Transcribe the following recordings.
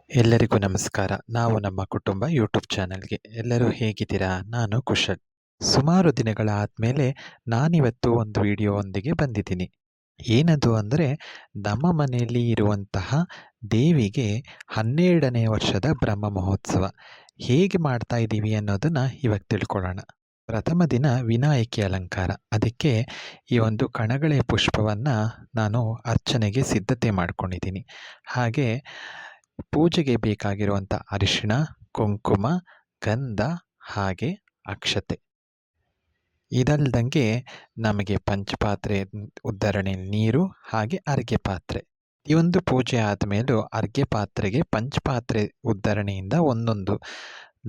ಎಲ್ಲರಿಗೂ ನಮಸ್ಕಾರ. ನಾವು ನಮ್ಮ ಕುಟುಂಬ ಯೂಟ್ಯೂಬ್ ಚಾನಲ್‌ಗೆ. ಎಲ್ಲರೂ ಹೇಗಿದ್ದೀರಾ? ನಾನು ಕುಶಲ್. ಸುಮಾರು ದಿನಗಳಾದ್ಮೇಲೆ ನಾನಿವತ್ತು ಒಂದು ವಿಡಿಯೋವೊಂದಿಗೆ ಬಂದಿದ್ದೀನಿ. ಏನದು ಅಂದರೆ ನಮ್ಮ ಮನೆಯಲ್ಲಿ ಇರುವಂತಹ ದೇವಿಗೆ 12ನೇ ವರ್ಷದ ಬ್ರಹ್ಮ ಮಹೋತ್ಸವ. ಹೇಗೆ ಮಾಡ್ತಾ ಇದ್ದೀವಿ ಅನ್ನೋದನ್ನ ಇವಾಗ ತಿಳ್ಕೊಳ್ಳೋಣ. ಪ್ರಥಮ ದಿನ ವಿನಾಯಕಿ ಅಲಂಕಾರ. ಅದಕ್ಕೆ ಈ ಒಂದು ಕಣಗಳೆ ಪುಷ್ಪವನ್ನ ನಾನು ಅರ್ಚನೆಗೆ ಸಿದ್ಧತೆ ಮಾಡ್ಕೊಂಡಿದ್ದೀನಿ. ಹಾಗೆ ಪೂಜೆಗೆ ಬೇಕಾಗಿರುವಂಥ ಅರಿಶಿಣ, ಕುಂಕುಮ, ಗಂಧ ಹಾಗೆ ಅಕ್ಷತೆ. ಇದಲ್ದಂಗೆ ನಮಗೆ ಪಂಚಪಾತ್ರೆ ಉದ್ಧರಣೆ ನೀರು ಹಾಗೆ ಅರ್ಘ್ಯ ಪಾತ್ರೆ. ಈ ಒಂದು ಪೂಜೆ ಆದಮೇಲೂ ಅರ್ಘ್ಯ ಪಾತ್ರೆಗೆ ಪಂಚಪಾತ್ರೆ ಉದ್ಧರಣೆಯಿಂದ ಒಂದೊಂದು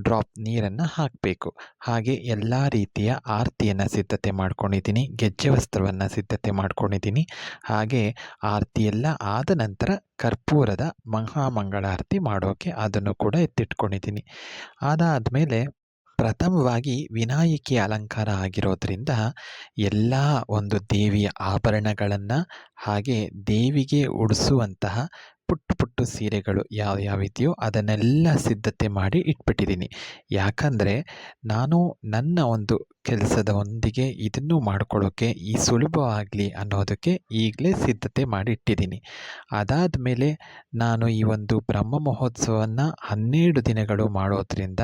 ಡ್ರಾಪ್ ನೀರನ್ನು ಹಾಕಬೇಕು. ಹಾಗೆ ಎಲ್ಲ ರೀತಿಯ ಆರತಿಯನ್ನು ಸಿದ್ಧತೆ ಮಾಡ್ಕೊಂಡಿದ್ದೀನಿ. ಗೆಜ್ಜೆ ವಸ್ತ್ರವನ್ನು ಸಿದ್ಧತೆ ಮಾಡ್ಕೊಂಡಿದ್ದೀನಿ. ಹಾಗೆ ಆರತಿ ಎಲ್ಲ ಆದ ನಂತರ ಕರ್ಪೂರದ ಮಹಾಮಂಗಳಾರತಿ ಮಾಡೋಕ್ಕೆ ಅದನ್ನು ಕೂಡ ಎತ್ತಿಟ್ಕೊಂಡಿದ್ದೀನಿ. ಅದಾದಮೇಲೆ ಪ್ರಥಮವಾಗಿ ವಿನಾಯಕಿ ಅಲಂಕಾರ ಆಗಿರೋದ್ರಿಂದ ಎಲ್ಲ ಒಂದು ದೇವಿಯ ಆಭರಣಗಳನ್ನು ಹಾಗೆ ದೇವಿಗೆ ಉಡಿಸುವಂತಹ ಪುಟ್ಟ ಪುಟ್ಟ ಸೀರೆಗಳು ಯಾವ್ಯಾವಿದೆಯೋ ಅದನ್ನೆಲ್ಲ ಸಿದ್ಧತೆ ಮಾಡಿ ಇಟ್ಬಿಟ್ಟಿದ್ದೀನಿ. ಯಾಕಂದರೆ ನಾನು ನನ್ನ ಒಂದು ಕೆಲಸದೊಂದಿಗೆ ಇದನ್ನು ಮಾಡ್ಕೊಳ್ಳೋಕ್ಕೆ ಈ ಸುಲಭವಾಗಲಿ ಅನ್ನೋದಕ್ಕೆ ಈಗಲೇ ಸಿದ್ಧತೆ ಮಾಡಿ ಇಟ್ಟಿದ್ದೀನಿ. ಅದಾದಮೇಲೆ ನಾನು ಈ ಒಂದು ಬ್ರಹ್ಮ ಮಹೋತ್ಸವವನ್ನು 12 ದಿನಗಳು ಮಾಡೋದ್ರಿಂದ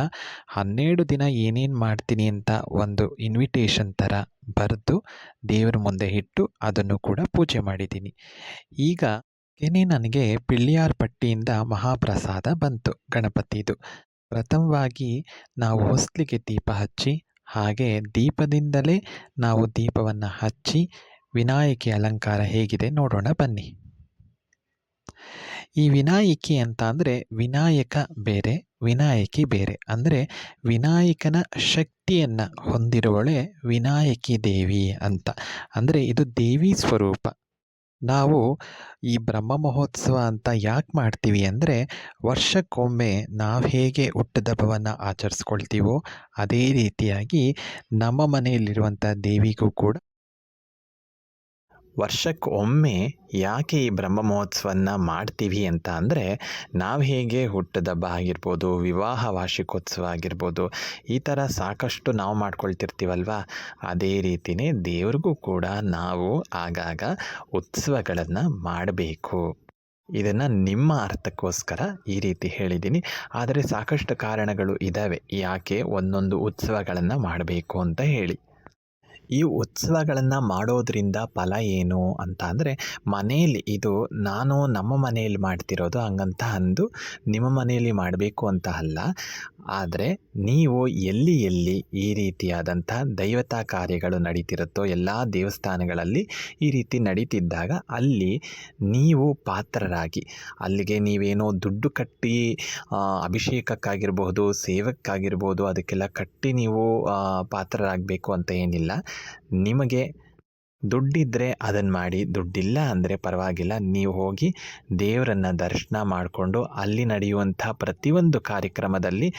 12 ದಿನ ಏನೇನು ಮಾಡ್ತೀನಿ ಅಂತ ಒಂದು ಇನ್ವಿಟೇಷನ್ ಥರ ಬರೆದು ದೇವರ ಮುಂದೆ ಇಟ್ಟು ಅದನ್ನು ಕೂಡ ಪೂಜೆ ಮಾಡಿದ್ದೀನಿ. ಈಗ ನನಗೆ ಪಿಳ್ಳಿಯಾರ್ ಪಟ್ಟಿಯಿಂದ ಮಹಾಪ್ರಸಾದ ಬಂತು ಗಣಪತಿದು. ಪ್ರಥಮವಾಗಿ ನಾವು ಹೊಸ್ಲಿಗೆ ದೀಪ ಹಚ್ಚಿ ಹಾಗೆ ದೀಪದಿಂದಲೇ ನಾವು ದೀಪವನ್ನು ಹಚ್ಚಿ ವಿನಾಯಕಿ ಅಲಂಕಾರ ಹೇಗಿದೆ ನೋಡೋಣ ಬನ್ನಿ. ಈ ವಿನಾಯಕಿ ಅಂತ ಅಂದರೆ ವಿನಾಯಕ ಬೇರೆ, ವಿನಾಯಕಿ ಬೇರೆ. ಅಂದರೆ ವಿನಾಯಕನ ಶಕ್ತಿಯನ್ನು ಹೊಂದಿರುವಳೆ ವಿನಾಯಕಿ ದೇವಿ ಅಂತ. ಅಂದರೆ ಇದು ದೇವಿ ಸ್ವರೂಪ. ನಾವು ಈ ಬ್ರಹ್ಮ ಮಹೋತ್ಸವ ಅಂತ ಯಾಕೆ ಮಾಡ್ತೀವಿ ಅಂದರೆ ವರ್ಷಕ್ಕೊಮ್ಮೆ ನಾವು ಹೇಗೆ ಹುಟ್ಟುಹಬ್ಬವನ್ನು ಆಚರಿಸ್ಕೊಳ್ತೀವೋ ಅದೇ ರೀತಿಯಾಗಿ ನಮ್ಮ ಮನೆಯಲ್ಲಿರುವಂಥ ದೇವಿಗೂ ಕೂಡ ವರ್ಷಕ್ಕೊಮ್ಮೆ ಯಾಕೆ ಈ ಬ್ರಹ್ಮ ಮಹೋತ್ಸವನ್ನ ಮಾಡ್ತೀವಿ ಅಂತ ಅಂದರೆ ನಾವು ಹೇಗೆ ಹುಟ್ಟುಹಬ್ಬ ಆಗಿರ್ಬೋದು, ವಿವಾಹ ವಾರ್ಷಿಕೋತ್ಸವ ಆಗಿರ್ಬೋದು, ಈ ಥರ ಸಾಕಷ್ಟು ನಾವು ಮಾಡ್ಕೊಳ್ತಿರ್ತೀವಲ್ವ, ಅದೇ ರೀತಿಯೇ ದೇವ್ರಿಗೂ ಕೂಡ ನಾವು ಆಗಾಗ ಉತ್ಸವಗಳನ್ನು ಮಾಡಬೇಕು. ಇದನ್ನು ನಿಮ್ಮ ಅರ್ಥಕ್ಕೋಸ್ಕರ ಈ ರೀತಿ ಹೇಳಿದ್ದೀನಿ. ಆದರೆ ಸಾಕಷ್ಟು ಕಾರಣಗಳು ಇದ್ದಾವೆ ಯಾಕೆ ಒಂದೊಂದು ಉತ್ಸವಗಳನ್ನು ಮಾಡಬೇಕು ಅಂತ ಹೇಳಿ. ಈ ಉತ್ಸವಗಳನ್ನು ಮಾಡೋದ್ರಿಂದ ಫಲ ಏನು ಅಂತ ಅಂದರೆ ಮನೆಯಲ್ಲಿ ಇದು ನಾನು ನಮ್ಮ ಮನೆಯಲ್ಲಿ ಮಾಡ್ತಿರೋದು ಹಂಗಂತ ಅಂದು ನಿಮ್ಮ ಮನೆಯಲ್ಲಿ ಮಾಡಬೇಕು ಅಂತ ಅಲ್ಲ. ಆದರೆ ನೀವು ಎಲ್ಲಿ ಈ ರೀತಿಯಾದಂಥ ದೈವತಾ ಕಾರ್ಯಗಳು ನಡೀತಿರುತ್ತೋ ಎಲ್ಲ ದೇವಸ್ಥಾನಗಳಲ್ಲಿ ಈ ರೀತಿ ನಡೀತಿದ್ದಾಗ ಅಲ್ಲಿ ನೀವು ಪಾತ್ರರಾಗಿ ಅಲ್ಲಿಗೆ ನೀವೇನೋ ದುಡ್ಡು ಕಟ್ಟಿ ಅಭಿಷೇಕಕ್ಕಾಗಿರ್ಬೋದು, ಸೇವಕ್ಕಾಗಿರ್ಬೋದು ಅದಕ್ಕೆಲ್ಲ ಕಟ್ಟಿ ನೀವು ಪಾತ್ರರಾಗಬೇಕು ಅಂತ ಏನಿಲ್ಲ. ನಿಮಗೆ ದುಡ್ಡಿದ್ದರೆ ಅದನ್ನು ಮಾಡಿ, ದುಡ್ಡಿಲ್ಲ ಅಂದರೆ ಪರವಾಗಿಲ್ಲ, ನೀವು ಹೋಗಿ ದೇವರನ್ನು ದರ್ಶನ ಮಾಡಿಕೊಂಡು ಅಲ್ಲಿ ನಡೆಯುವಂಥ ಪ್ರತಿಯೊಂದು ಕಾರ್ಯಕ್ರಮದಲ್ಲಿ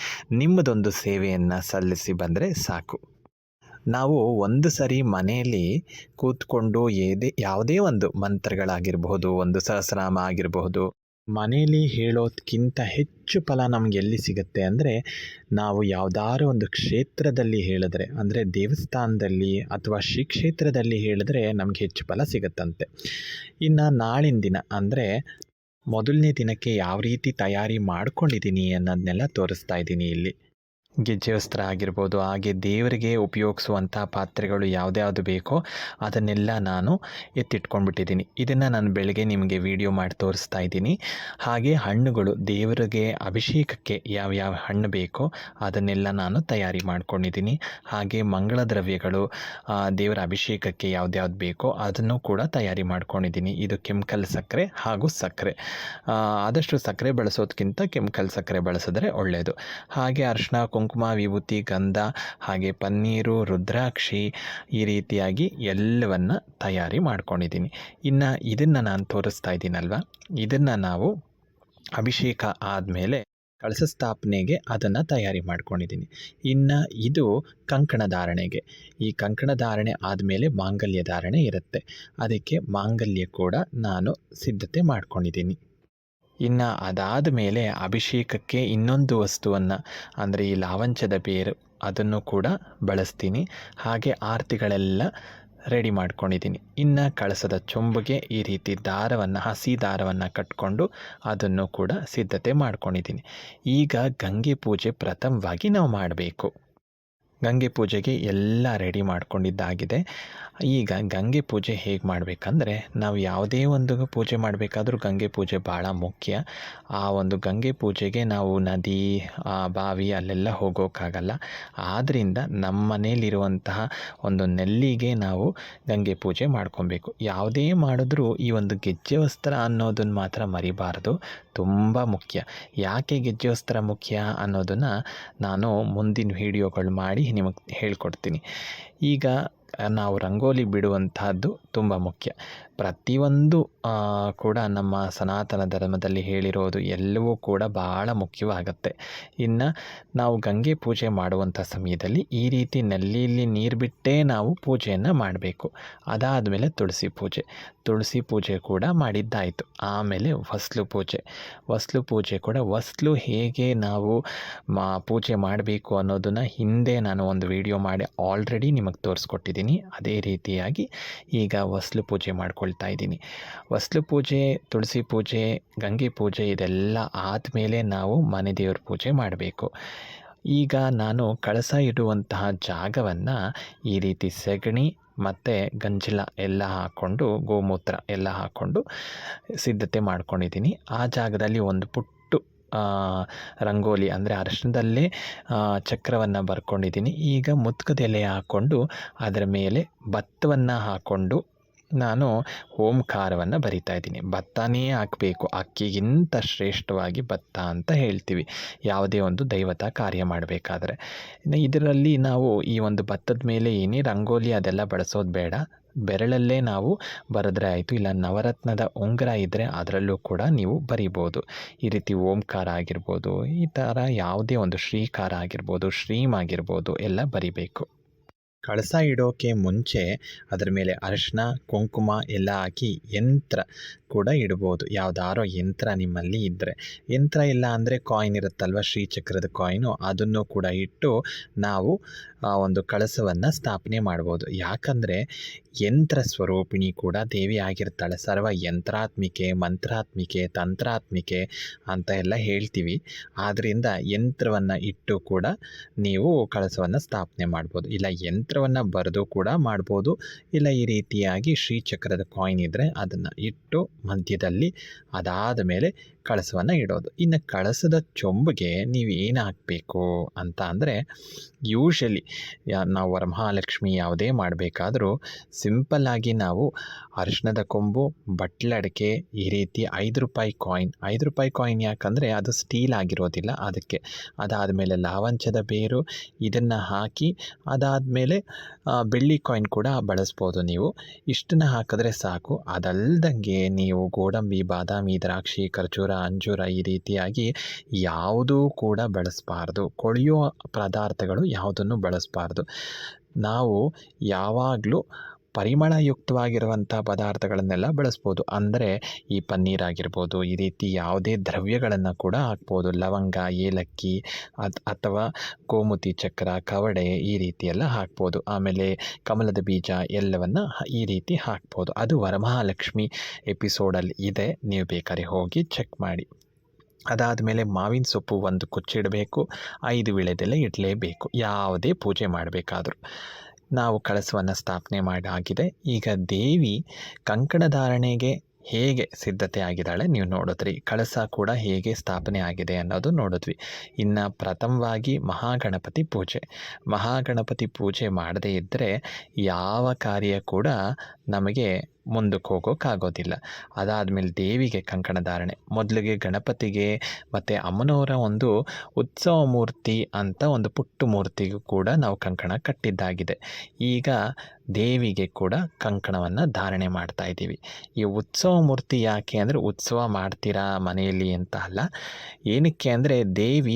ನಿಮ್ಮದೊಂದು ಸೇವೆಯನ್ನು ಸಲ್ಲಿಸಿ ಬಂದರೆ ಸಾಕು. ನಾವು ಒಂದು ಸರಿ ಮನೆಯಲ್ಲಿ ಕೂತ್ಕೊಂಡು ಯಾವುದೇ ಒಂದು ಮಂತ್ರಗಳಾಗಿರಬಹುದು, ಒಂದು ಸಹಸ್ರನಾಮ ಆಗಿರಬಹುದು, ಮನೆಯಲ್ಲಿ ಹೇಳೋದಕ್ಕಿಂತ ಹೆಚ್ಚು ಫಲ ನಮ್ಗೆ ಎಲ್ಲಿ ಸಿಗುತ್ತೆ ಅಂದರೆ ನಾವು ಯಾವುದಾದ್ರು ಒಂದು ಕ್ಷೇತ್ರದಲ್ಲಿ ಹೇಳಿದ್ರೆ, ಅಂದರೆ ದೇವಸ್ಥಾನದಲ್ಲಿ ಅಥವಾ ಶ್ರೀ ಕ್ಷೇತ್ರದಲ್ಲಿ ಹೇಳಿದ್ರೆ ನಮಗೆ ಹೆಚ್ಚು ಫಲ ಸಿಗುತ್ತಂತೆ. ಇನ್ನು ನಾಳಿನ ದಿನ ಅಂದರೆ ಮೊದಲನೇ ದಿನಕ್ಕೆ ಯಾವ ರೀತಿ ತಯಾರಿ ಮಾಡ್ಕೊಂಡಿದ್ದೀನಿ ಅನ್ನೋದನ್ನೆಲ್ಲ ತೋರಿಸ್ತಾ ಇದ್ದೀನಿ ಇಲ್ಲಿ. ಗೆಜ್ಜೆ ವಸ್ತ್ರ ಆಗಿರ್ಬೋದು, ಹಾಗೆ ದೇವರಿಗೆ ಉಪಯೋಗಿಸುವಂಥ ಪಾತ್ರೆಗಳು ಯಾವ್ದ್ಯಾವುದು ಬೇಕೋ ಅದನ್ನೆಲ್ಲ ನಾನು ಎತ್ತಿಟ್ಕೊಂಡ್ಬಿಟ್ಟಿದ್ದೀನಿ. ಇದನ್ನು ನಾನು ಬೆಳಗ್ಗೆ ನಿಮಗೆ ವಿಡಿಯೋ ಮಾಡಿ ತೋರಿಸ್ತಾ ಇದ್ದೀನಿ. ಹಾಗೆ ಹಣ್ಣುಗಳು ದೇವರಿಗೆ ಅಭಿಷೇಕಕ್ಕೆ ಯಾವ್ಯಾವ ಹಣ್ಣು ಬೇಕೋ ಅದನ್ನೆಲ್ಲ ನಾನು ತಯಾರಿ ಮಾಡ್ಕೊಂಡಿದ್ದೀನಿ. ಹಾಗೆ ಮಂಗಳ ದ್ರವ್ಯಗಳು ದೇವರ ಅಭಿಷೇಕಕ್ಕೆ ಯಾವ್ದ್ಯಾವ್ದು ಬೇಕೋ ಅದನ್ನು ಕೂಡ ತಯಾರಿ ಮಾಡ್ಕೊಂಡಿದ್ದೀನಿ. ಇದು ಕೆಮಿಕಲ್ ಸಕ್ಕರೆ ಹಾಗೂ ಸಕ್ಕರೆ. ಆದಷ್ಟು ಸಕ್ಕರೆ ಬಳಸೋದಕ್ಕಿಂತ ಕೆಮಿಕಲ್ ಸಕ್ಕರೆ ಬಳಸಿದ್ರೆ ಒಳ್ಳೆಯದು. ಹಾಗೆ ಅರಿಶಿಣ, ಕುಂಕುಮ, ವಿಭೂತಿ, ಗಂಧ ಹಾಗೆ ಪನ್ನೀರು, ರುದ್ರಾಕ್ಷಿ ಈ ರೀತಿಯಾಗಿ ಎಲ್ಲವನ್ನ ತಯಾರಿ ಮಾಡ್ಕೊಂಡಿದ್ದೀನಿ. ಇನ್ನು ಇದನ್ನು ನಾನು ತೋರಿಸ್ತಾ ಇದ್ದೀನಲ್ವ, ಇದನ್ನು ನಾವು ಅಭಿಷೇಕ ಆದಮೇಲೆ ಕಳಶ ಸ್ಥಾಪನೆಗೆ ಅದನ್ನು ತಯಾರಿ ಮಾಡ್ಕೊಂಡಿದ್ದೀನಿ. ಇನ್ನು ಇದು ಕಂಕಣ ಧಾರಣೆಗೆ. ಈ ಕಂಕಣ ಧಾರಣೆ ಆದಮೇಲೆ ಮಾಂಗಲ್ಯ ಧಾರಣೆ ಇರುತ್ತೆ. ಅದಕ್ಕೆ ಮಾಂಗಲ್ಯ ಕೂಡ ನಾನು ಸಿದ್ಧತೆ ಮಾಡ್ಕೊಂಡಿದ್ದೀನಿ. ಇನ್ನು ಅದಾದ ಮೇಲೆ ಅಭಿಷೇಕಕ್ಕೆ ಇನ್ನೊಂದು ವಸ್ತುವನ್ನು ಅಂದರೆ ಈ ಲಾವಂಚದ ಬೇರು ಅದನ್ನು ಕೂಡ ಬಳಸ್ತೀನಿ. ಹಾಗೆ ಆರತಿಗಳೆಲ್ಲ ರೆಡಿ ಮಾಡ್ಕೊಂಡಿದ್ದೀನಿ. ಇನ್ನು ಕಳಸದ ಚೊಂಬುಗೆ ಈ ರೀತಿ ದಾರವನ್ನು, ಹಸಿ ದಾರವನ್ನು ಕಟ್ಕೊಂಡು ಅದನ್ನು ಕೂಡ ಸಿದ್ಧತೆ ಮಾಡ್ಕೊಂಡಿದ್ದೀನಿ. ಈಗ ಗಂಗೆ ಪೂಜೆ ಪ್ರಥಮವಾಗಿ ನಾವು ಮಾಡಬೇಕು. ಗಂಗೆ ಪೂಜೆಗೆ ಎಲ್ಲ ರೆಡಿ ಮಾಡ್ಕೊಂಡಿದ್ದಾಗಿದೆ. ಈಗ ಗಂಗೆ ಪೂಜೆ ಹೇಗೆ ಮಾಡಬೇಕಂದ್ರೆ, ನಾವು ಯಾವುದೇ ಒಂದು ಪೂಜೆ ಮಾಡಬೇಕಾದ್ರೂ ಗಂಗೆ ಪೂಜೆ ಭಾಳ ಮುಖ್ಯ. ಆ ಒಂದು ಗಂಗೆ ಪೂಜೆಗೆ ನಾವು ನದಿ, ಬಾವಿ ಅಲ್ಲೆಲ್ಲ ಹೋಗೋಕ್ಕಾಗಲ್ಲ. ಆದ್ದರಿಂದ ನಮ್ಮ ಮನೇಲಿರುವಂತಹ ಒಂದು ನೆಲ್ಲಿಗೆ ನಾವು ಗಂಗೆ ಪೂಜೆ ಮಾಡ್ಕೊಬೇಕು. ಯಾವುದೇ ಮಾಡಿದ್ರೂ ಈ ಒಂದು ಗೆಜ್ಜೆ ವಸ್ತ್ರ ಅನ್ನೋದನ್ನು ಮಾತ್ರ ಮರಿಬಾರ್ದು, ತುಂಬ ಮುಖ್ಯ. ಯಾಕೆ ಗೆಜ್ಜೆ ವಸ್ತ್ರ ಮುಖ್ಯ ಅನ್ನೋದನ್ನು ನಾನು ಮುಂದಿನ ವಿಡಿಯೋಗಳು ಮಾಡಿ ನಿಮಗೆ ಹೇಳ್ಕೊಡ್ತೀನಿ. ಈಗ ನಾವು ರಂಗೋಲಿ ಬಿಡುವಂತಹದ್ದು ತುಂಬ ಮುಖ್ಯ. ಪ್ರತಿಯೊಂದು ಕೂಡ ನಮ್ಮ ಸನಾತನ ಧರ್ಮದಲ್ಲಿ ಹೇಳಿರೋದು ಎಲ್ಲವೂ ಕೂಡ ಭಾಳ ಮುಖ್ಯವಾಗತ್ತೆ. ಇನ್ನು ನಾವು ಗಂಗೆ ಪೂಜೆ ಮಾಡುವಂಥ ಸಮಯದಲ್ಲಿ ಈ ರೀತಿ ನಲ್ಲಿಯಲ್ಲಿ ನೀರು ಬಿಟ್ಟೇ ನಾವು ಪೂಜೆಯನ್ನು ಮಾಡಬೇಕು. ಅದಾದಮೇಲೆ ತುಳಸಿ ಪೂಜೆ ಕೂಡ ಮಾಡಿದ್ದಾಯಿತು. ಆಮೇಲೆ ಹೊಸ್ಲು ಪೂಜೆ ಕೂಡ ಹೊಸ್ಲು ಹೇಗೆ ನಾವು ಪೂಜೆ ಮಾಡಬೇಕು ಅನ್ನೋದನ್ನು ಹಿಂದೆ ನಾನು ಒಂದು ವಿಡಿಯೋ ಮಾಡಿ ಆಲ್ರೆಡಿ ನಿಮಗೆ ತೋರಿಸ್ಕೊಟ್ಟಿದ್ದೀನಿ. ಅದೇ ರೀತಿಯಾಗಿ ಈಗ ಹೊಸ್ಲು ಪೂಜೆ ಮಾಡ್ಕೊಳ್ತಾ ಇದ್ದೀನಿ. ಹೊಸ್ಲು ಪೂಜೆ, ತುಳಸಿ ಪೂಜೆ, ಗಂಗೆ ಪೂಜೆ ಇದೆಲ್ಲ ಆದಮೇಲೆ ನಾವು ಮನೆ ದೇವ್ರ ಪೂಜೆ ಮಾಡಬೇಕು. ಈಗ ನಾನು ಕಳಸ ಇಡುವಂತಹ ಜಾಗವನ್ನು ಈ ರೀತಿ ಸೆಗಣಿ ಮತ್ತು ಗಂಜಲ ಎಲ್ಲ ಹಾಕ್ಕೊಂಡು, ಗೋಮೂತ್ರ ಎಲ್ಲ ಹಾಕ್ಕೊಂಡು ಸಿದ್ಧತೆ ಮಾಡ್ಕೊಂಡಿದ್ದೀನಿ. ಆ ಜಾಗದಲ್ಲಿ ಒಂದು ಪುಟ್ಟ ರಂಗೋಲಿ ಅಂದರೆ ಅರಿಶಿಣದಲ್ಲೇ ಚಕ್ರವನ್ನು ಬರ್ಕೊಂಡಿದ್ದೀನಿ. ಈಗ ಮುತ್ಕದ ಎಲೆ ಹಾಕ್ಕೊಂಡು ಅದರ ಮೇಲೆ ಭತ್ತವನ್ನು ಹಾಕ್ಕೊಂಡು ನಾನು ಓಂಕಾರವನ್ನು ಬರಿತಾ ಇದ್ದೀನಿ. ಭತ್ತನೇ ಹಾಕಬೇಕು, ಅಕ್ಕಿಗಿಂತ ಶ್ರೇಷ್ಠವಾಗಿ ಭತ್ತ ಅಂತ ಹೇಳ್ತೀವಿ ಯಾವುದೇ ಒಂದು ದೈವತ ಕಾರ್ಯ ಮಾಡಬೇಕಾದ್ರೆ. ಇದರಲ್ಲಿ ನಾವು ಈ ಒಂದು ಭತ್ತದ ಮೇಲೆ ಏನೇ ರಂಗೋಲಿ ಅದೆಲ್ಲ ಬಳಸೋದು ಬೇಡ, ಬೆರಳಲ್ಲೇ ನಾವು ಬರೆದ್ರೆ ಆಯಿತು. ಇಲ್ಲ ನವರತ್ನದ ಉಂಗುರ ಇದ್ದರೆ ಅದರಲ್ಲೂ ಕೂಡ ನೀವು ಬರಿಬೋದು. ಈ ರೀತಿ ಓಂಕಾರ ಆಗಿರ್ಬೋದು, ಈ ಥರ ಯಾವುದೇ ಒಂದು ಶ್ರೀಕಾರ ಆಗಿರ್ಬೋದು, ಶ್ರೀಮ್ ಆಗಿರ್ಬೋದು ಎಲ್ಲ ಬರಿಬೇಕು. ಕಳಸ ಇಡೋಕ್ಕೆ ಮುಂಚೆ ಅದರ ಮೇಲೆ ಅರಿಶಿನ, ಕುಂಕುಮ ಎಲ್ಲ ಹಾಕಿ ಯಂತ್ರ ಕೂಡ ಇಡ್ಬೋದು. ಯಾವುದಾರೋ ಯಂತ್ರ ನಿಮ್ಮಲ್ಲಿ ಇದ್ದರೆ, ಯಂತ್ರ ಇಲ್ಲ ಅಂದರೆ ಕಾಯಿನ್ ಇರುತ್ತಲ್ವ, ಶ್ರೀಚಕ್ರದ ಕಾಯಿನು, ಅದನ್ನು ಕೂಡ ಇಟ್ಟು ನಾವು ಒಂದು ಕಳಸವನ್ನು ಸ್ಥಾಪನೆ ಮಾಡ್ಬೋದು. ಯಾಕಂದರೆ ಯಂತ್ರ ಸ್ವರೂಪಿಣಿ ಕೂಡ ದೇವಿ ಆಗಿರ್ತಾಳೆ. ಸರ್ವ ಯಂತ್ರಾತ್ಮಿಕೆ, ಮಂತ್ರಾತ್ಮಿಕೆ, ತಂತ್ರಾತ್ಮಿಕೆ ಅಂತ ಎಲ್ಲ ಹೇಳ್ತೀವಿ. ಆದ್ದರಿಂದ ಯಂತ್ರವನ್ನು ಇಟ್ಟು ಕೂಡ ನೀವು ಕಳಸವನ್ನು ಸ್ಥಾಪನೆ ಮಾಡ್ಬೋದು. ಇಲ್ಲ ಯಂತ್ರವನ್ನು ಬರೆದು ಕೂಡ ಮಾಡ್ಬೋದು. ಇಲ್ಲ ಈ ರೀತಿಯಾಗಿ ಶ್ರೀಚಕ್ರದ ಕಾಯಿನ್ ಇದ್ದರೆ ಅದನ್ನು ಇಟ್ಟು ಮಧ್ಯದಲ್ಲಿ ಅದಾದ ಮೇಲೆ ಕಳಸವನ್ನು ಇಡೋದು. ಇನ್ನು ಕಳಸದ ಚೊಂಬಿಗೆ ನೀವು ಏನು ಹಾಕಬೇಕು ಅಂತ ಅಂದರೆ, ಯೂಶಲಿ ನಾವು ವರಮಹಾಲಕ್ಷ್ಮಿ ಯಾವುದೇ ಮಾಡಬೇಕಾದ್ರೂ ಸಿಂಪಲ್ಲಾಗಿ ನಾವು ಅರಿಶಿಣದ ಕೊಂಬು, ಬಟ್ಲಡಿಕೆ, ಈ ರೀತಿ 5 ರೂಪಾಯಿ ಕಾಯಿನ್. 5 ರೂಪಾಯಿ ಕಾಯಿನ್ ಯಾಕಂದರೆ ಅದು ಸ್ಟೀಲ್ ಆಗಿರೋದಿಲ್ಲ ಅದಕ್ಕೆ. ಅದಾದಮೇಲೆ ಲಾವಂಚದ ಬೇರು ಇದನ್ನು ಹಾಕಿ, ಅದಾದಮೇಲೆ ಬೆಳ್ಳಿ ಕಾಯಿನ್ ಕೂಡ ಬಳಸ್ಬೋದು ನೀವು. ಇಷ್ಟನ್ನು ಹಾಕಿದ್ರೆ ಸಾಕು. ಅದಲ್ದಂಗೆ ನೀವು ಗೋಡಂಬಿ, ಬಾದಾಮಿ, ದ್ರಾಕ್ಷಿ, ಖರ್ಜೂರ, ಅಂಜೂರ ಈ ರೀತಿಯಾಗಿ ಯಾವುದೂ ಕೂಡ ಬಳಸಬಾರ್ದು. ಕೊಳೆಯೋ ಪದಾರ್ಥಗಳು ಯಾವುದನ್ನು ಬಳಸಬಾರ್ದು. ನಾವು ಯಾವಾಗಲೂ ಪರಿಮಳಯುಕ್ತವಾಗಿರುವಂಥ ಪದಾರ್ಥಗಳನ್ನೆಲ್ಲ ಬಳಸ್ಬೋದು. ಅಂದರೆ ಈ ಪನ್ನೀರ್ ಆಗಿರ್ಬೋದು, ಈ ರೀತಿ ಯಾವುದೇ ದ್ರವ್ಯಗಳನ್ನು ಕೂಡ ಹಾಕ್ಬೋದು. ಲವಂಗ, ಏಲಕ್ಕಿ ಅಥವಾ ಗೋಮತಿ ಚಕ್ರ, ಕವಡೆ ಈ ರೀತಿ ಎಲ್ಲ ಹಾಕ್ಬೋದು. ಆಮೇಲೆ ಕಮಲದ ಬೀಜ ಎಲ್ಲವನ್ನು ಈ ರೀತಿ ಹಾಕ್ಬೋದು. ಅದು ವರಮಹಾಲಕ್ಷ್ಮಿ ಎಪಿಸೋಡಲ್ಲಿ ಇದೆ, ನೀವು ಬೇಕಾದ್ರೆ ಹೋಗಿ ಚೆಕ್ ಮಾಡಿ. ಅದಾದಮೇಲೆ ಮಾವಿನ ಸೊಪ್ಪು ಒಂದು ಕುಚ್ಚಿಡಬೇಕು. 5 ವೀಳ್ಯದೆಲೆ ಇಡಲೇಬೇಕು ಯಾವುದೇ ಪೂಜೆ ಮಾಡಬೇಕಾದ್ರೂ. ನಾವು ಕಳಸವನ್ನು ಸ್ಥಾಪನೆ ಮಾಡಾಗಿದೆ. ಈಗ ದೇವಿ ಕಂಕಣ ಧಾರಣೆಗೆ ಹೇಗೆ ಸಿದ್ಧತೆ ಆಗಿದ್ದಾಳೆ ನೀವು ನೋಡಿದ್ರಿ. ಕಳಸ ಕೂಡ ಹೇಗೆ ಸ್ಥಾಪನೆ ಆಗಿದೆ ಅನ್ನೋದು ನೋಡಿದ್ವಿ. ಇನ್ನು ಪ್ರಥಮವಾಗಿ ಮಹಾಗಣಪತಿ ಪೂಜೆ ಮಾಡದೇ ಇದ್ದರೆ ಯಾವ ಕಾರ್ಯ ಕೂಡ ನಮಗೆ ಮುಂದಕ್ಕೆ ಹೋಗೋಕ್ಕಾಗೋದಿಲ್ಲ. ಅದಾದಮೇಲೆ ದೇವಿಗೆ ಕಂಕಣ ಧಾರಣೆ, ಮೊದಲಿಗೆ ಗಣಪತಿಗೆ ಮತ್ತು ಅಮ್ಮನವರ ಒಂದು ಉತ್ಸವ ಮೂರ್ತಿ ಅಂತ ಒಂದು ಪುಟ್ಟ ಮೂರ್ತಿಗೂ ಕೂಡ ನಾವು ಕಂಕಣ ಕಟ್ಟಿದ್ದಾಗಿದೆ. ಈಗ ದೇವಿಗೆ ಕೂಡ ಕಂಕಣವನ್ನು ಧಾರಣೆ ಮಾಡ್ತಾ ಇದ್ದೀವಿ. ಈ ಉತ್ಸವ ಮೂರ್ತಿ ಯಾಕೆ ಅಂದರೆ, ಉತ್ಸವ ಮಾಡ್ತೀರಾ ಮನೆಯಲ್ಲಿ ಅಂತ ಅಲ್ಲ. ಏನಕ್ಕೆ ಅಂದರೆ ದೇವಿ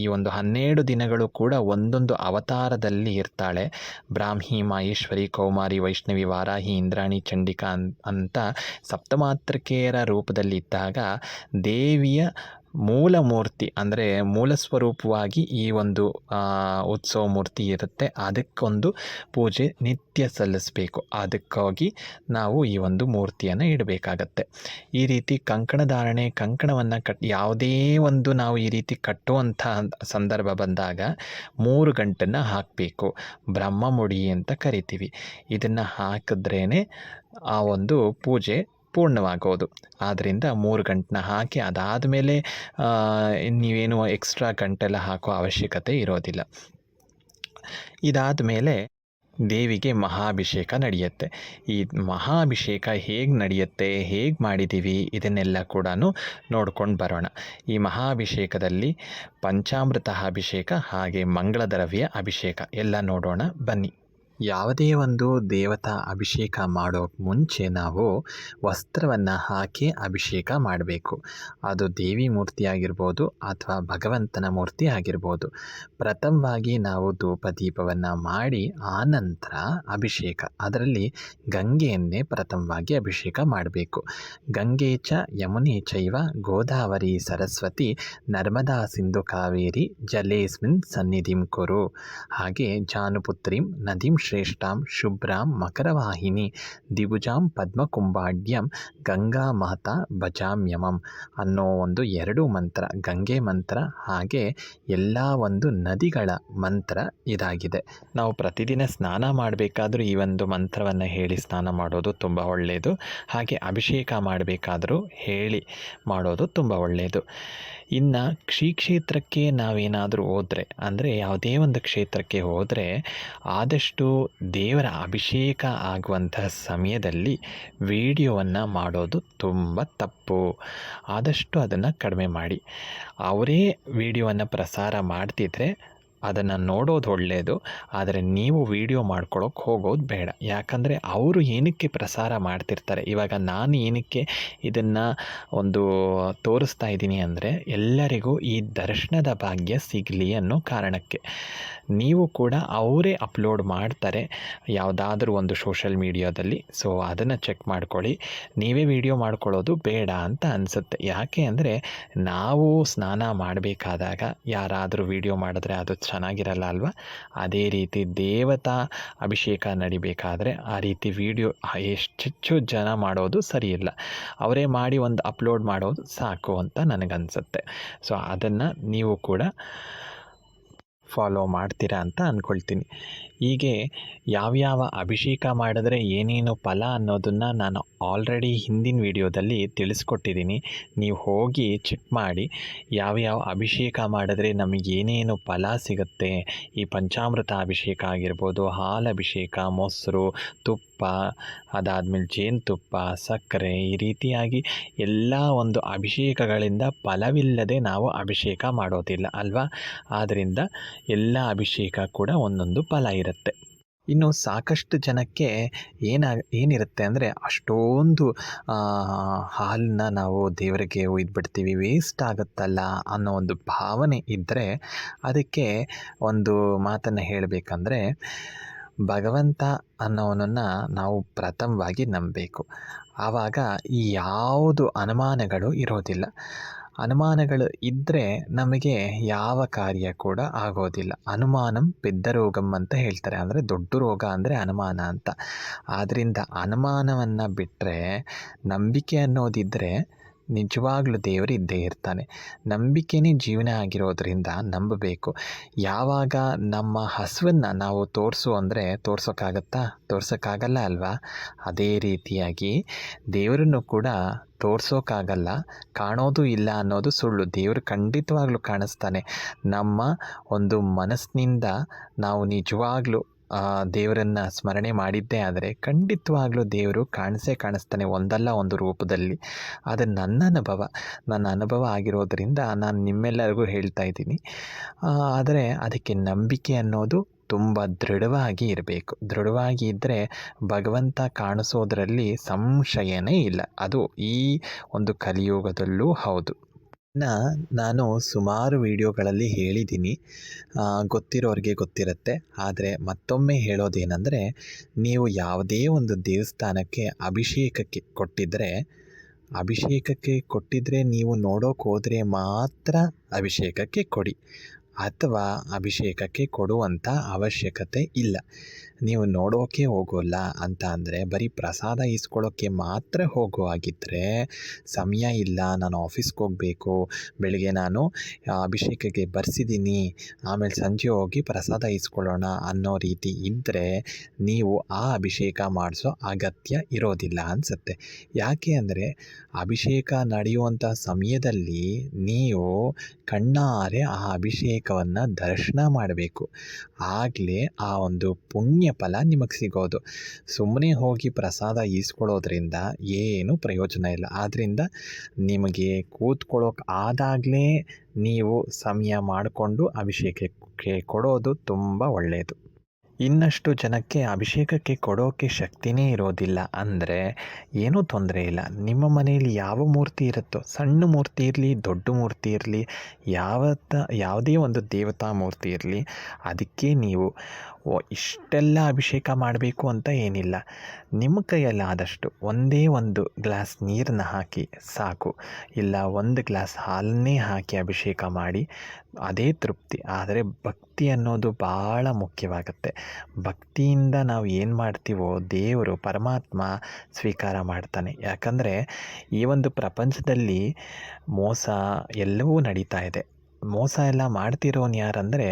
ಈ ಒಂದು 12 ದಿನಗಳು ಕೂಡ ಒಂದೊಂದು ಅವತಾರದಲ್ಲಿ ಇರ್ತಾಳೆ. ಬ್ರಾಹ್ಮಿ, ಮಾಹೇಶ್ವರಿ, ಕೌಮಾರಿ, ವೈಷ್ಣವಿ, ವಾರಾಹಿ, ಇಂದ್ರಾಣಿ, ಚಂಡಿಕೆ, ಅಭಿಷೇಕ ಅಂತ ಸಪ್ತಮಾತೃಕೆಯರ ರೂಪದಲ್ಲಿದ್ದಾಗ ದೇವಿಯ ಮೂಲ ಮೂರ್ತಿ ಅಂದರೆ ಮೂಲ ಸ್ವರೂಪವಾಗಿ ಈ ಒಂದು ಉತ್ಸವ ಮೂರ್ತಿ ಇರುತ್ತೆ. ಅದಕ್ಕೊಂದು ಪೂಜೆ ನಿತ್ಯ ಸಲ್ಲಿಸಬೇಕು. ಅದಕ್ಕಾಗಿ ನಾವು ಈ ಒಂದು ಮೂರ್ತಿಯನ್ನು ಇಡಬೇಕಾಗತ್ತೆ. ಈ ರೀತಿ ಕಂಕಣಧಾರಣೆ, ಕಂಕಣವನ್ನು ಯಾವುದೇ ಒಂದು ನಾವು ಈ ರೀತಿ ಕಟ್ಟುವಂಥ ಸಂದರ್ಭ ಬಂದಾಗ 3 ಗಂಟನ್ನು ಹಾಕಬೇಕು. ಬ್ರಹ್ಮಮುಡಿ ಅಂತ ಕರಿತೀವಿ. ಇದನ್ನು ಹಾಕಿದ್ರೇ ಆ ಒಂದು ಪೂಜೆ ಪೂರ್ಣವಾಗೋದು. ಆದ್ದರಿಂದ 3 ಗಂಟನ್ನ ಹಾಕಿ ಅದಾದಮೇಲೆ ನೀವೇನು ಎಕ್ಸ್ಟ್ರಾ ಗಂಟೆಲ್ಲ ಹಾಕೋ ಅವಶ್ಯಕತೆ ಇರೋದಿಲ್ಲ. ಇದಾದ ಮೇಲೆ ದೇವಿಗೆ ಮಹಾಭಿಷೇಕ ನಡೆಯುತ್ತೆ. ಈ ಮಹಾಭಿಷೇಕ ಹೇಗೆ ನಡೆಯುತ್ತೆ, ಹೇಗೆ ಮಾಡಿದ್ದೀವಿ, ಇದನ್ನೆಲ್ಲ ಕೂಡ ನೋಡ್ಕೊಂಡು ಬರೋಣ. ಈ ಮಹಾಭಿಷೇಕದಲ್ಲಿ ಪಂಚಾಮೃತ ಅಭಿಷೇಕ ಹಾಗೆ ಮಂಗಳ ದ್ರವ್ಯ ಅಭಿಷೇಕ ಎಲ್ಲ ನೋಡೋಣ ಬನ್ನಿ. ಯಾವುದೇ ಒಂದು ದೇವತಾ ಅಭಿಷೇಕ ಮಾಡೋಕ್ಕೆ ಮುಂಚೆ ನಾವು ವಸ್ತ್ರವನ್ನು ಹಾಕಿ ಅಭಿಷೇಕ ಮಾಡಬೇಕು. ಅದು ದೇವಿ ಮೂರ್ತಿ ಆಗಿರ್ಬೋದು ಅಥವಾ ಭಗವಂತನ ಮೂರ್ತಿ ಆಗಿರ್ಬೋದು. ಪ್ರಥಮವಾಗಿ ನಾವು ಧೂಪ ದೀಪವನ್ನು ಮಾಡಿ ಆನಂತರ ಅಭಿಷೇಕ, ಅದರಲ್ಲಿ ಗಂಗೆಯನ್ನೇ ಪ್ರಥಮವಾಗಿ ಅಭಿಷೇಕ ಮಾಡಬೇಕು. ಗಂಗೆ ಚ ಯಮುನೆ ಚೈವ ಗೋದಾವರಿ ಸರಸ್ವತಿ ನರ್ಮದಾ ಸಿಂಧು ಕಾವೇರಿ ಜಲೇಸ್ಮಿನ್ ಸನ್ನಿಧಿಂ ಕುರು. ಹಾಗೆ ಜಾನುಪುತ್ರಿಂ ನದಿಂ ಶ್ರೇಷ್ಠಾಂ ಶುಭ್ರಾಂ ಮಕರವಾಹಿನಿ ದಿಭುಜಾಂ ಪದ್ಮಕುಂಭಾಢ್ಯಂ ಗಂಗಾ ಮಾತಾ ಭಜಾಮ್ಯಮಂ ಅನ್ನೋ ಒಂದು 2 ಮಂತ್ರ, ಗಂಗೆ ಮಂತ್ರ ಹಾಗೆ ಎಲ್ಲ ಒಂದು ನದಿಗಳ ಮಂತ್ರ ಇದಾಗಿದೆ. ನಾವು ಪ್ರತಿದಿನ ಸ್ನಾನ ಮಾಡಬೇಕಾದ್ರೂ ಈ ಒಂದು ಮಂತ್ರವನ್ನು ಹೇಳಿ ಸ್ನಾನ ಮಾಡೋದು ತುಂಬ ಒಳ್ಳೆಯದು. ಹಾಗೆ ಅಭಿಷೇಕ ಮಾಡಬೇಕಾದ್ರೂ ಹೇಳಿ ಮಾಡೋದು ತುಂಬ ಒಳ್ಳೆಯದು. ಇನ್ನು ಕ್ಷೇತ್ರಕ್ಕೆ ನಾವೇನಾದರೂ ಹೋದರೆ, ಅಂದರೆ ಯಾವುದೇ ಒಂದು ಕ್ಷೇತ್ರಕ್ಕೆ ಹೋದರೆ ಆದಷ್ಟು ದೇವರ ಅಭಿಷೇಕ ಆಗುವಂತಹ ಸಮಯದಲ್ಲಿ ವಿಡಿಯೋವನ್ನು ಮಾಡೋದು ತುಂಬ ತಪ್ಪು. ಆದಷ್ಟು ಅದನ್ನು ಕಡಿಮೆ ಮಾಡಿ. ಅವರೇ ವಿಡಿಯೋವನ್ನು ಪ್ರಸಾರ ಮಾಡ್ತಿದ್ರೆ ಅದನ್ನು ನೋಡೋದು ಒಳ್ಳೆಯದು. ಆದರೆ ನೀವು ವಿಡಿಯೋ ಮಾಡ್ಕೊಳ್ಳೋಕೆ ಹೋಗೋದು ಬೇಡ. ಯಾಕಂದರೆ ಅವರು ಏನಕ್ಕೆ ಪ್ರಸಾರ ಮಾಡ್ತಿರ್ತಾರೆ, ಇವಾಗ ನಾನು ಏನಕ್ಕೆ ಇದನ್ನು ಒಂದು ತೋರಿಸ್ತಾ ಇದ್ದೀನಿ ಅಂದರೆ ಎಲ್ಲರಿಗೂ ಈ ದರ್ಶನದ ಭಾಗ್ಯ ಸಿಗಲಿ ಅನ್ನೋ ಕಾರಣಕ್ಕೆ. ನೀವು ಕೂಡ ಅವರೇ ಅಪ್ಲೋಡ್ ಮಾಡ್ತಾರೆ ಯಾವುದಾದ್ರೂ ಒಂದು ಸೋಷಲ್ ಮೀಡಿಯಾದಲ್ಲಿ. ಸೊ ಅದನ್ನು ಚೆಕ್ ಮಾಡ್ಕೊಳ್ಳಿ. ನೀವೇ ವಿಡಿಯೋ ಮಾಡ್ಕೊಳ್ಳೋದು ಬೇಡ ಅಂತ ಅನಿಸುತ್ತೆ. ಯಾಕೆ ಅಂದರೆ ನಾವು ಸ್ನಾನ ಮಾಡಬೇಕಾದಾಗ ಯಾರಾದರೂ ವಿಡಿಯೋ ಮಾಡಿದ್ರೆ ಅದು ಚೆನ್ನಾಗಿರಲ್ಲ ಅಲ್ವಾ? ಅದೇ ರೀತಿ ದೇವತಾ ಅಭಿಷೇಕ ನಡಿಬೇಕಾದ್ರೆ ಆ ರೀತಿ ವಿಡಿಯೋ ಹೆಚ್ಚೆಚ್ಚು ಜನ ಮಾಡೋದು ಸರಿಯಿಲ್ಲ. ಅವರೇ ಮಾಡಿ ಒಂದು ಅಪ್ಲೋಡ್ ಮಾಡೋದು ಸಾಕು ಅಂತ ನನಗನ್ಸುತ್ತೆ. ಸೊ ಅದನ್ನು ನೀವು ಕೂಡ ಫಾಲೋ ಮಾಡ್ತೀರಾ ಅಂತ ಅಂದ್ಕೊಳ್ತೀನಿ. ಹೀಗೆ ಯಾವ್ಯಾವ ಅಭಿಷೇಕ ಮಾಡಿದ್ರೆ ಏನೇನು ಫಲ ಅನ್ನೋದನ್ನು ನಾನು ಆಲ್ರೆಡಿ ಹಿಂದಿನ ವಿಡಿಯೋದಲ್ಲಿ ತಿಳಿಸ್ಕೊಟ್ಟಿದ್ದೀನಿ. ನೀವು ಹೋಗಿ ಚೆಕ್ ಮಾಡಿ. ಯಾವ್ಯಾವ ಅಭಿಷೇಕ ಮಾಡಿದ್ರೆ ನಮಗೆ ಏನೇನು ಫಲ ಸಿಗುತ್ತೆ, ಈ ಪಂಚಾಮೃತ ಅಭಿಷೇಕ ಆಗಿರ್ಬೋದು, ಹಾಲು ಅಭಿಷೇಕ, ಮೊಸರು, ತುಪ್ಪ, ಅದಾದಮೇಲೆ ಜೇನುತುಪ್ಪ, ಸಕ್ಕರೆ, ಈ ರೀತಿಯಾಗಿ ಎಲ್ಲ ಒಂದು ಅಭಿಷೇಕಗಳಿಂದ ಫಲವಿಲ್ಲದೆ ನಾವು ಅಭಿಷೇಕ ಮಾಡೋದಿಲ್ಲ ಅಲ್ವಾ? ಆದ್ದರಿಂದ ಎಲ್ಲ ಅಭಿಷೇಕ ಕೂಡ ಒಂದೊಂದು ಫಲ ಇರುತ್ತೆ. ಇನ್ನು ಸಾಕಷ್ಟು ಜನಕ್ಕೆ ಏನಿರುತ್ತೆ ಅಂದರೆ ಅಷ್ಟೊಂದು ಹಾಲನ್ನ ನಾವು ದೇವರಿಗೆ ಒಯ್ದುಬಿಡ್ತೀವಿ, ವೇಸ್ಟ್ ಆಗುತ್ತಲ್ಲ ಅನ್ನೋ ಒಂದು ಭಾವನೆ ಇದ್ದರೆ ಅದಕ್ಕೆ ಒಂದು ಮಾತನ್ನು ಹೇಳಬೇಕಂದ್ರೆ, ಭಗವಂತ ಅನ್ನೋನನ್ನು ನಾವು ಪ್ರಥಮವಾಗಿ ನಂಬಬೇಕು. ಆವಾಗ ಈ ಯಾವುದು ಅನುಮಾನಗಳು ಇರೋದಿಲ್ಲ. ಅನುಮಾನಗಳು ಇದ್ದರೆ ನಮಗೆ ಯಾವ ಕಾರ್ಯ ಕೂಡ ಆಗೋದಿಲ್ಲ. ಅನುಮಾನಂ ಪೆದ್ದ ರೋಗಂ ಅಂತ ಹೇಳ್ತಾರೆ. ಅಂದರೆ ದೊಡ್ಡ ರೋಗ ಅಂದರೆ ಅನುಮಾನ ಅಂತ. ಆದ್ದರಿಂದ ಅನುಮಾನವನ್ನು ಬಿಟ್ಟರೆ ನಂಬಿಕೆ ಅನ್ನೋದಿದ್ದರೆ ನಿಜವಾಗ್ಲೂ ದೇವರು ಇದ್ದೇ ಇರ್ತಾನೆ. ನಂಬಿಕೆನೇ ಜೀವನ ಆಗಿರೋದ್ರಿಂದ ನಂಬಬೇಕು. ಯಾವಾಗ ನಮ್ಮ ಹಸುವನ್ನು ನಾವು ಅಂದರೆ ತೋರ್ಸೋಕ್ಕಾಗಲ್ಲ ಅಲ್ವಾ? ಅದೇ ರೀತಿಯಾಗಿ ದೇವರನ್ನು ಕೂಡ ತೋರ್ಸೋಕ್ಕಾಗಲ್ಲ, ಕಾಣೋದು ಇಲ್ಲ ಅನ್ನೋದು ಸುಳ್ಳು. ದೇವರು ಖಂಡಿತವಾಗ್ಲೂ ಕಾಣಿಸ್ತಾನೆ. ನಮ್ಮ ಒಂದು ಮನಸ್ಸಿನಿಂದ ನಾವು ನಿಜವಾಗ್ಲೂ ದೇವರನ್ನು ಸ್ಮರಣೆ ಮಾಡಿದ್ದೇ ಆದರೆ ಖಂಡಿತವಾಗ್ಲೂ ದೇವರು ಕಾಣಿಸ್ತಾನೆ ಒಂದಲ್ಲ ಒಂದು ರೂಪದಲ್ಲಿ. ಅದು ನನ್ನ ಅನುಭವ ಆಗಿರೋದ್ರಿಂದ ನಾನು ನಿಮ್ಮೆಲ್ಲರಿಗೂ ಹೇಳ್ತಾ ಇದ್ದೀನಿ. ಆದರೆ ಅದಕ್ಕೆ ನಂಬಿಕೆ ಅನ್ನೋದು ತುಂಬ ದೃಢವಾಗಿ ಇರಬೇಕು. ದೃಢವಾಗಿ ಇದ್ದರೆ ಭಗವಂತ ಕಾಣಿಸೋದ್ರಲ್ಲಿ ಸಂಶಯನೇ ಇಲ್ಲ. ಅದು ಈ ಒಂದು ಕಲಿಯುಗದಲ್ಲೂ ಹೌದು. ನಾನು ಸುಮಾರು ವಿಡಿಯೋಗಳಲ್ಲಿ ಹೇಳಿದ್ದೀನಿ, ಗೊತ್ತಿರೋರಿಗೆ ಗೊತ್ತಿರುತ್ತೆ. ಆದರೆ ಮತ್ತೊಮ್ಮೆ ಹೇಳೋದೇನೆಂದರೆ, ನೀವು ಯಾವುದೇ ಒಂದು ದೇವಸ್ಥಾನಕ್ಕೆ ಅಭಿಷೇಕಕ್ಕೆ ಕೊಟ್ಟಿದ್ದರೆ ನೀವು ನೋಡೋಕೆ ಹೋದರೆ ಮಾತ್ರ ಅಭಿಷೇಕಕ್ಕೆ ಕೊಡಿ, ಅಥವಾ ಅಭಿಷೇಕಕ್ಕೆ ಕೊಡುವಂಥ ಅವಶ್ಯಕತೆ ಇಲ್ಲ. ನೀವು ನೋಡೋಕೆ ಹೋಗೋಲ್ಲ ಅಂತ ಅಂದರೆ ಬರೀ ಪ್ರಸಾದ ಈಸ್ಕೊಳ್ಳೋಕ್ಕೆ ಮಾತ್ರ ಹೋಗೋ ಹಾಗಿದ್ದರೆ, ಸಮಯ ಇಲ್ಲ, ನಾನು ಆಫೀಸ್ಗೆ ಹೋಗಬೇಕು, ಬೆಳಿಗ್ಗೆ ನಾನು ಅಭಿಷೇಕಕ್ಕೆ ಬರ್ಸಿದ್ದೀನಿ, ಆಮೇಲೆ ಸಂಜೆ ಹೋಗಿ ಪ್ರಸಾದ ಈಸ್ಕೊಳ್ಳೋಣ ಅನ್ನೋ ರೀತಿ ಇದ್ದರೆ ನೀವು ಆ ಅಭಿಷೇಕ ಮಾಡಿಸೋ ಅಗತ್ಯ ಇರೋದಿಲ್ಲ ಅನಿಸುತ್ತೆ. ಯಾಕೆ ಅಂದರೆ ಅಭಿಷೇಕ ನಡೆಯುವಂಥ ಸಮಯದಲ್ಲಿ ನೀವು ಕಣ್ಣಾರೆ ಆ ಅಭಿಷೇಕವನ್ನು ದರ್ಶನ ಮಾಡಬೇಕು. ಆಗಲೇ ಆ ಒಂದು ಪುಣ್ಯ ಫಲ ನಿಮಗೆ ಸಿಗೋದು. ಸುಮ್ಮನೆ ಹೋಗಿ ಪ್ರಸಾದ ಈಸ್ಕೊಳ್ಳೋದ್ರಿಂದ ಏನು ಪ್ರಯೋಜನ ಇಲ್ಲ. ಆದ್ದರಿಂದ ನಿಮಗೆ ಕೂತ್ಕೊಳ್ಳೋಕೆ ಆದಾಗಲೇ ನೀವು ಸಮಯ ಮಾಡಿಕೊಂಡು ಅಭಿಷೇಕಕ್ಕೆ ಕೊಡೋದು ತುಂಬ ಒಳ್ಳೆಯದು. ಇನ್ನಷ್ಟು ಜನಕ್ಕೆ ಅಭಿಷೇಕಕ್ಕೆ ಕೊಡೋಕ್ಕೆ ಶಕ್ತಿನೇ ಇರೋದಿಲ್ಲ ಅಂದರೆ ಏನೂ ತೊಂದರೆ ಇಲ್ಲ. ನಿಮ್ಮ ಮನೆಯಲ್ಲಿ ಯಾವ ಮೂರ್ತಿ ಇರುತ್ತೋ, ಸಣ್ಣ ಮೂರ್ತಿ ಇರಲಿ, ದೊಡ್ಡ ಮೂರ್ತಿ ಇರಲಿ, ಯಾವುದೇ ಒಂದು ದೇವತಾ ಮೂರ್ತಿ ಇರಲಿ, ಅದಕ್ಕೆ ನೀವು ಇಷ್ಟೆಲ್ಲ ಅಭಿಷೇಕ ಮಾಡಬೇಕು ಅಂತ ಏನಿಲ್ಲ. ನಿಮ್ಮ ಕೈಯಲ್ಲಾದಷ್ಟು ಒಂದೇ ಒಂದು ಗ್ಲಾಸ್ ನೀರನ್ನ ಹಾಕಿ ಸಾಕು, ಇಲ್ಲ ಒಂದು ಗ್ಲಾಸ್ ಹಾಲನ್ನೇ ಹಾಕಿ ಅಭಿಷೇಕ ಮಾಡಿ, ಅದೇ ತೃಪ್ತಿ. ಆದರೆ ಭಕ್ತಿ ಅನ್ನೋದು ಭಾಳ ಮುಖ್ಯವಾಗುತ್ತೆ. ಭಕ್ತಿಯಿಂದ ನಾವು ಏನು ಮಾಡ್ತೀವೋ ದೇವರು ಪರಮಾತ್ಮ ಸ್ವೀಕಾರ ಮಾಡ್ತಾನೆ. ಯಾಕಂದರೆ ಈ ಒಂದು ಪ್ರಪಂಚದಲ್ಲಿ ಮೋಸ ಎಲ್ಲವೂ ನಡೀತಾ ಇದೆ. ಮೋಸ ಎಲ್ಲ ಮಾಡ್ತಿರೋನು ಯಾರಂದರೆ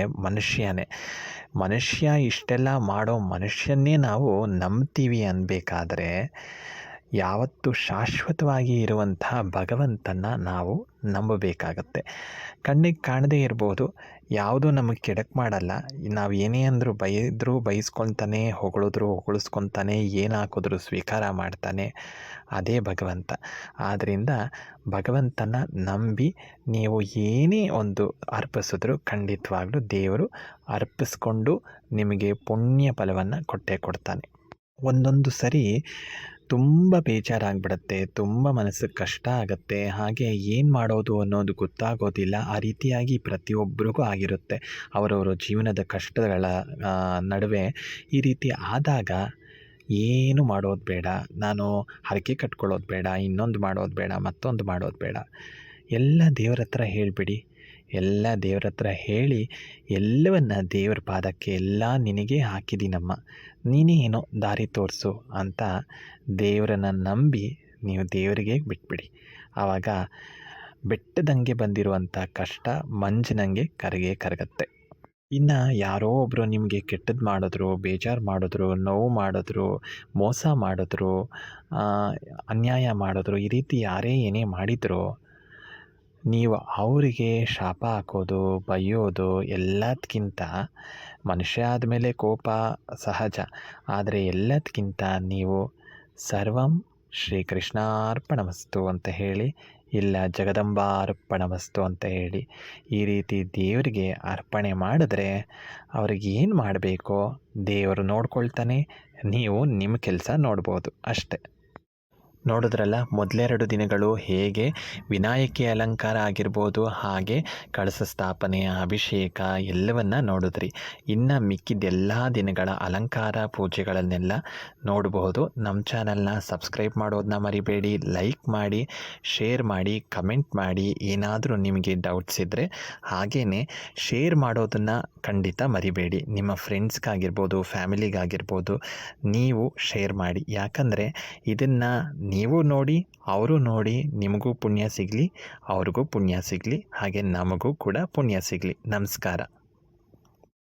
ಮನುಷ್ಯ ಇಷ್ಟೆಲ್ಲ ಮಾಡೋ ಮನುಷ್ಯನ್ನೇ ನಾವು ನಂಬ್ತೀವಿ ಅನ್ಬೇಕಾದ್ರೆ ಯಾವತ್ತೂ ಶಾಶ್ವತವಾಗಿ ಇರುವಂತಹ ಭಗವಂತನ ನಾವು ನಂಬಬೇಕಾಗತ್ತೆ. ಕಣ್ಣಿಗೆ ಕಾಣದೇ ಇರ್ಬೋದು, ಯಾವುದೂ ನಮಗೆ ಕೆಡಕು ಮಾಡಲ್ಲ. ನಾವು ಏನೇ ಅಂದರೂ ಬೈಸ್ಕೊತಾನೆ, ಹೊಗಳಿಸ್ಕೊತಾನೆ, ಏನು ಹಾಕಿದ್ರೂ ಸ್ವೀಕಾರ ಮಾಡ್ತಾನೆ, ಅದೇ ಭಗವಂತ. ಆದ್ದರಿಂದ ಭಗವಂತನ ನಂಬಿ ನೀವು ಏನೇ ಒಂದು ಅರ್ಪಿಸಿದ್ರೂ ಖಂಡಿತವಾಗ್ಲೂ ದೇವರು ಅರ್ಪಿಸ್ಕೊಂಡು ನಿಮಗೆ ಪುಣ್ಯ ಫಲವನ್ನು ಕೊಟ್ಟೇ ಕೊಡ್ತಾನೆ. ಒಂದೊಂದು ಸರಿ ತುಂಬ ಬೇಜಾರಾಗ್ಬಿಡುತ್ತೆ, ತುಂಬ ಮನಸ್ಸಿಗೆ ಕಷ್ಟ ಆಗುತ್ತೆ, ಹಾಗೆ ಏನು ಮಾಡೋದು ಅನ್ನೋದು ಗೊತ್ತಾಗೋದಿಲ್ಲ. ಆ ರೀತಿಯಾಗಿ ಪ್ರತಿಯೊಬ್ಬರಿಗೂ ಆಗಿರುತ್ತೆ. ಅವರವರ ಜೀವನದ ಕಷ್ಟಗಳ ನಡುವೆ ಈ ರೀತಿ ಆದಾಗ ಏನು ಮಾಡೋದು ಬೇಡ, ನಾನು ಹರಕೆ ಕಟ್ಕೊಳ್ಳೋದು ಬೇಡ, ಇನ್ನೊಂದು ಮಾಡೋದು ಬೇಡ, ಮತ್ತೊಂದು ಮಾಡೋದು ಬೇಡ. ಎಲ್ಲ ದೇವ್ರ ಹತ್ರ ಹೇಳಿಬಿಡಿ. ಎಲ್ಲ ದೇವ್ರ ಹತ್ರ ಹೇಳಿ ಎಲ್ಲವನ್ನ ದೇವ್ರ ಪಾದಕ್ಕೆ ಎಲ್ಲ ನಿನಗೆ ಹಾಕಿದ್ದೀನಮ್ಮ, ನೀನೇ ಏನೋ ದಾರಿ ತೋರಿಸು ಅಂತ ದೇವರನ್ನು ನಂಬಿ ನೀವು ದೇವರಿಗೆ ಬಿಟ್ಬಿಡಿ. ಆವಾಗ ಬೆಟ್ಟದಂಗೆ ಬಂದಿರುವಂಥ ಕಷ್ಟ ಮಂಜಿನಂಗೆ ಕರಗತ್ತೆ. ಇನ್ನು ಯಾರೋ ಒಬ್ಬರು ನಿಮಗೆ ಕೆಟ್ಟದ್ದು ಮಾಡಿದ್ರು, ಬೇಜಾರು ಮಾಡಿದ್ರು, ನೋವು ಮಾಡಿದ್ರು, ಮೋಸ ಮಾಡಿದ್ರು, ಅನ್ಯಾಯ ಮಾಡಿದ್ರು, ಈ ರೀತಿ ಯಾರೇ ಏನೇ ಮಾಡಿದ್ರು, ನೀವು ಅವರಿಗೆ ಶಾಪ ಹಾಕೋದು, ಬೈಯೋದು ಎಲ್ಲದಕ್ಕಿಂತ, ಮನುಷ್ಯ ಆದಮೇಲೆ ಕೋಪ ಸಹಜ, ಆದರೆ ಎಲ್ಲದಕ್ಕಿಂತ ನೀವು ಸರ್ವಂ ಶ್ರೀಕೃಷ್ಣಾರ್ಪಣಮಸ್ತು ಅಂತ ಹೇಳಿ, ಇಲ್ಲ ಜಗದಂಬಾರ್ಪಣಮಸ್ತು ಅಂತ ಹೇಳಿ ಈ ರೀತಿ ದೇವರಿಗೆ ಅರ್ಪಣೆ ಮಾಡಿದ್ರೆ ಅವ್ರಿಗೆ ಏನು ಮಾಡಬೇಕೋ ದೇವರು ನೋಡ್ಕೊಳ್ತಾನೆ. ನೀವು ನಿಮ್ಮ ಕೆಲಸ ನೋಡ್ಬೋದು ಅಷ್ಟೆ. ನೋಡಿದ್ರಲ್ಲ, ಮೊದಲೆರಡು ದಿನಗಳು ಹೇಗೆ ವಿನಾಯಕಿ ಅಲಂಕಾರ ಆಗಿರ್ಬೋದು, ಹಾಗೆ ಕಳಸ ಸ್ಥಾಪನೆ, ಅಭಿಷೇಕ ಎಲ್ಲವನ್ನ ನೋಡಿದ್ರಿ. ಇನ್ನು ಮಿಕ್ಕಿದ್ದೆಲ್ಲ ದಿನಗಳ ಅಲಂಕಾರ ಪೂಜೆಗಳನ್ನೆಲ್ಲ ನೋಡಬಹುದು. ನಮ್ಮ ಚಾನಲ್ನ ಸಬ್ಸ್ಕ್ರೈಬ್ ಮಾಡೋದನ್ನ ಮರಿಬೇಡಿ. ಲೈಕ್ ಮಾಡಿ, ಶೇರ್ ಮಾಡಿ, ಕಮೆಂಟ್ ಮಾಡಿ. ಏನಾದರೂ ನಿಮಗೆ ಡೌಟ್ಸ್ ಇದ್ದರೆ ಹಾಗೇ ಶೇರ್ ಮಾಡೋದನ್ನು ಖಂಡಿತ ಮರಿಬೇಡಿ. ನಿಮ್ಮ ಫ್ರೆಂಡ್ಸ್ಗಾಗಿರ್ಬೋದು, ಫ್ಯಾಮಿಲಿಗಾಗಿರ್ಬೋದು ನೀವು ಶೇರ್ ಮಾಡಿ. ಯಾಕಂದರೆ ಇದನ್ನು ನೀವು ನೋಡಿ, ಅವರು ನೋಡಿ, ನಿಮಗೂ ಪುಣ್ಯ ಸಿಗಲಿ, ಅವ್ರಿಗೂ ಪುಣ್ಯ ಸಿಗಲಿ, ಹಾಗೆ ನಮಗೂ ಕೂಡ ಪುಣ್ಯ ಸಿಗಲಿ. ನಮಸ್ಕಾರ.